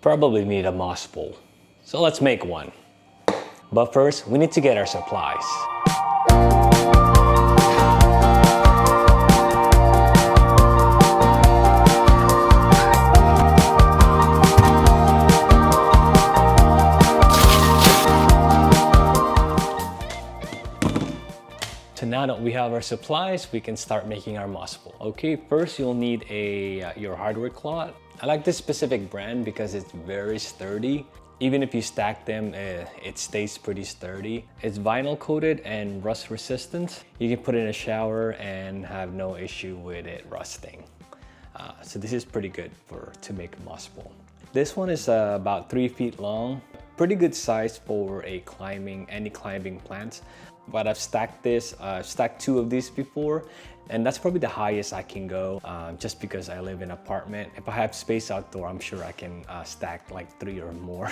probably need a moss bowl. So let's make one. But first, we need to get our supplies. So now that we have our supplies, we can start making our moss bowl. Okay, first you'll need your hardware cloth. I like this specific brand because it's very sturdy. Even if you stack them, it stays pretty sturdy. It's vinyl coated and rust resistant. You can put it in a shower and have no issue with it rusting. So this is pretty good to make a moss bowl. This one is about 3 feet long. Pretty good size for any climbing plants. But I've stacked stacked 2 of these before, and that's probably the highest I can go, just because I live in an apartment. If I have space outdoor, I'm sure I can stack like 3 or more.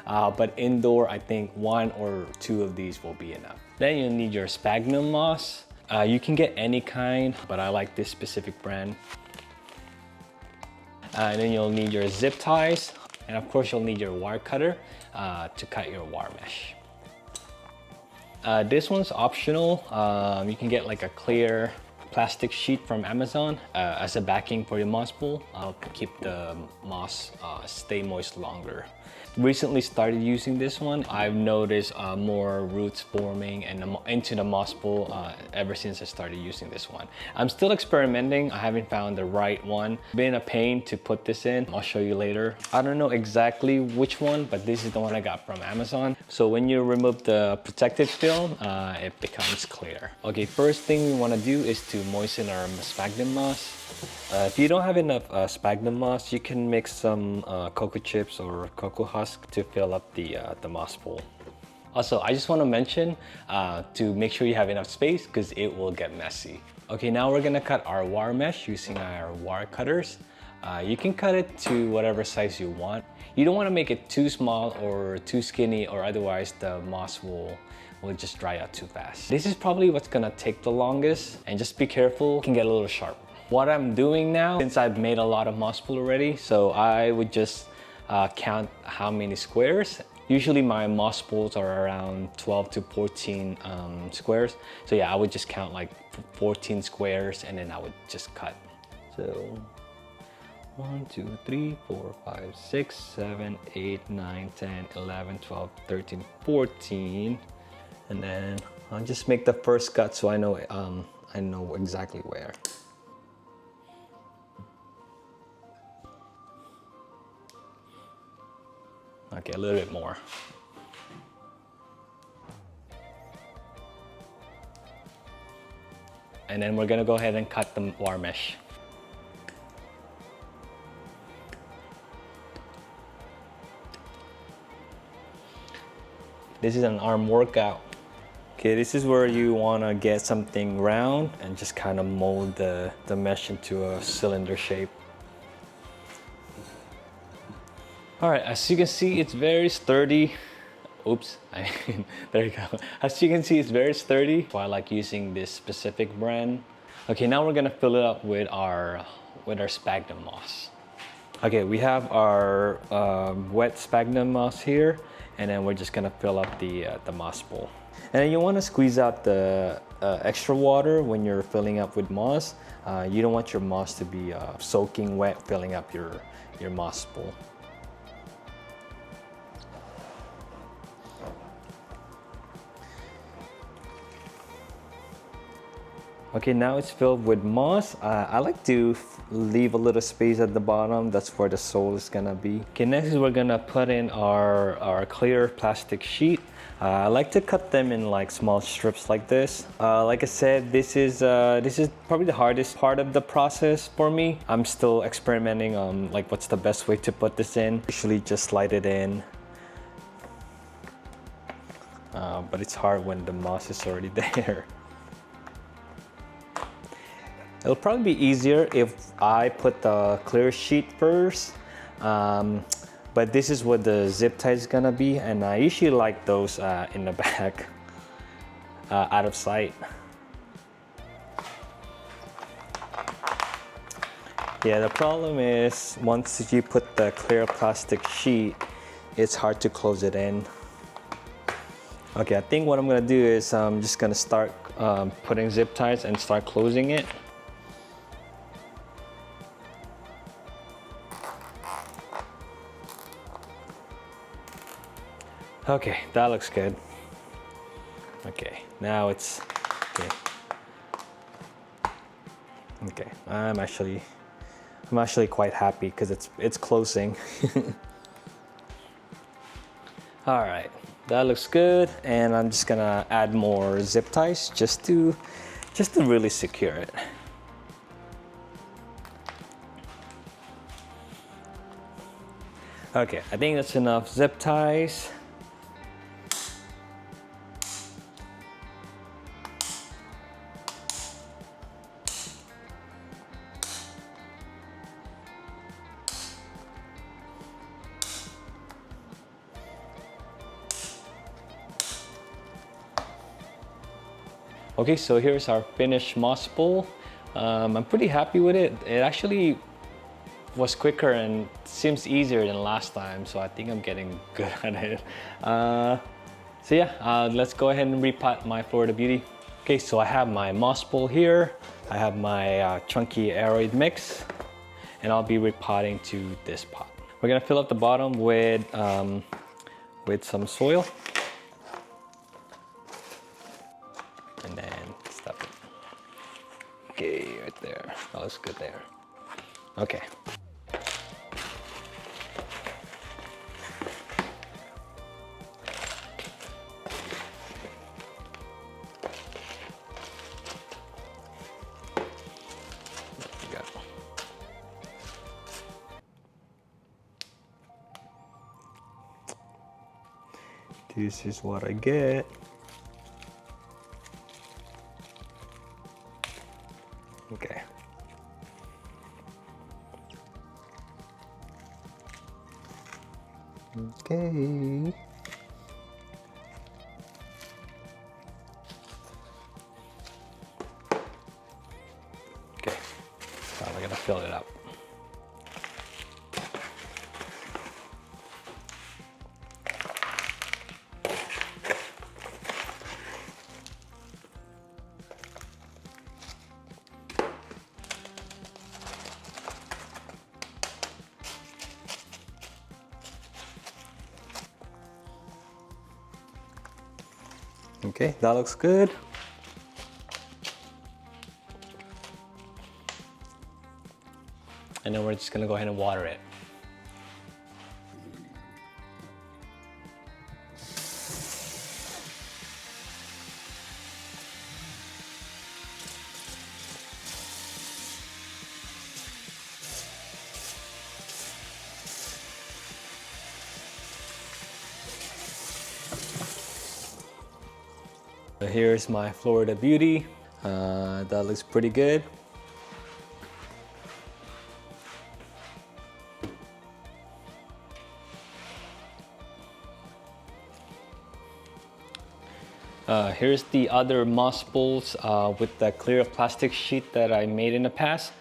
But indoor, I think 1 or 2 of these will be enough. Then you'll need your sphagnum moss. You can get any kind, but I like this specific brand. And then you'll need your zip ties, and of course you'll need your wire cutter to cut your wire mesh. This one's optional. You can get like a clear plastic sheet from Amazon as a backing for your moss bowl. I'll keep the moss stay moist longer. Recently started using this one. I've noticed more roots forming into the moss bowl ever since I started using this one. I'm still experimenting. I haven't found the right one. Been a pain to put this in. I'll show you later. I don't know exactly which one, but this is the one I got from Amazon. So when you remove the protective film, it becomes clear. Okay, first thing we want to do is to moisten our sphagnum moss. If you don't have enough sphagnum moss, you can mix some cocoa chips or cocoa husk to fill up the moss bowl. Also, I just want to mention to make sure you have enough space because it will get messy. Okay, now we're gonna cut our wire mesh using our wire cutters. You can cut it to whatever size you want. You don't want to make it too small or too skinny, or otherwise the moss will just dry out too fast. This is probably what's gonna take the longest, and just be careful, it can get a little sharp. What I'm doing now, since I've made a lot of moss bowl already, so I would just count how many squares. Usually my moss bowls are around 12 to 14 squares. So yeah, I would just count like 14 squares and then I would just cut. So 1, 2, 3, 4, 5, 6, 7, 8, 9, 10, 11, 12, 13, 14. And then I'll just make the first cut so I know exactly where. Okay, a little bit more. And then we're gonna go ahead and cut the wire mesh. This is an arm workout. Okay, this is where you wanna get something round and just kind of mold the mesh into a cylinder shape. All right, as you can see, it's very sturdy. Oops, there you go. As you can see, it's very sturdy. So I like using this specific brand. Okay, now we're gonna fill it up with our sphagnum moss. Okay, we have our wet sphagnum moss here, and then we're just gonna fill up the moss bowl. And then you wanna squeeze out the extra water when you're filling up with moss. You don't want your moss to be soaking wet, filling up your moss bowl. Okay, now it's filled with moss. I like to leave a little space at the bottom. That's where the sole is gonna be. Okay, next we're gonna put in our clear plastic sheet. I like to cut them in like small strips like this. Like I said, this is probably the hardest part of the process for me. I'm still experimenting on like what's the best way to put this in. Usually just slide it in. But it's hard when the moss is already there. It'll probably be easier if I put the clear sheet first, but this is what the zip tie is gonna be, and I usually like those in the back, out of sight. Yeah, the problem is once you put the clear plastic sheet, it's hard to close it in. Okay, I think what I'm gonna do is I'm just gonna start putting zip ties and start closing it. Okay, that looks good. Okay, now it's okay. Okay, I'm actually quite happy because it's closing. All right, that looks good, and I'm just gonna add more zip ties just to really secure it. Okay, I think that's enough zip ties. Okay, so here's our finished moss bowl. I'm pretty happy with it. It actually was quicker and seems easier than last time, so I think I'm getting good at it. So yeah, let's go ahead and repot my Florida Beauty. Okay, so I have my moss bowl here. I have my chunky aeroid mix, and I'll be repotting to this pot. We're gonna fill up the bottom with some soil. And then stuff it. Okay, right there. That looks good there. Okay. This is what I get. Okay. Okay. Okay. So we're gonna fill it up. Okay, that looks good. And then we're just gonna go ahead and water it. So here's my Florida Beauty. That looks pretty good. Here's the other moss bowls with the clear plastic sheet that I made in the past.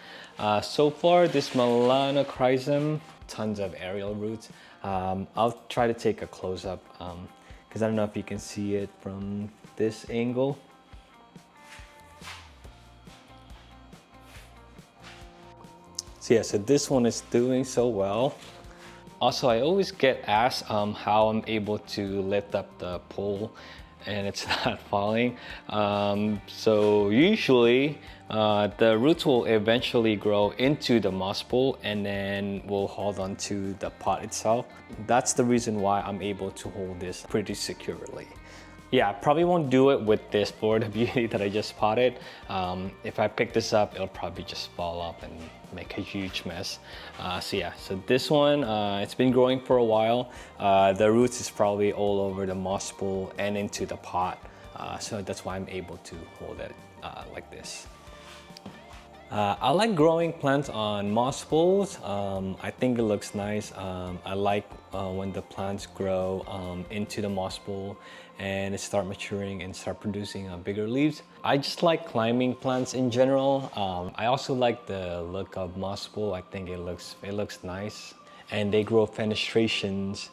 So far, this Melanochrysum, tons of aerial roots. I'll try to take a close-up because I don't know if you can see it from this angle. So yeah, so this one is doing so well. Also, I always get asked how I'm able to lift up the pole and it's not falling. So usually the roots will eventually grow into the moss bowl and then will hold on to the pot itself. That's the reason why I'm able to hold this pretty securely. Yeah, I probably won't do it with this Florida Beauty that I just potted. If I pick this up, it'll probably just fall up and make a huge mess. So yeah, so this one, it's been growing for a while. The roots is probably all over the moss bowl and into the pot. So that's why I'm able to hold it like this. I like growing plants on moss bowls. I think it looks nice. I like when the plants grow into the moss bowl and it start maturing and start producing bigger leaves. I just like climbing plants in general. I also like the look of moss bowl. I think it looks nice, and they grow fenestrations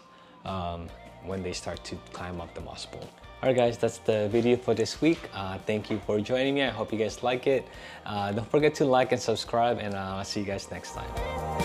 when they start to climb up the moss bowl. Alright guys, that's the video for this week. Thank you for joining me. I hope you guys like it. Don't forget to like and subscribe, and I'll see you guys next time.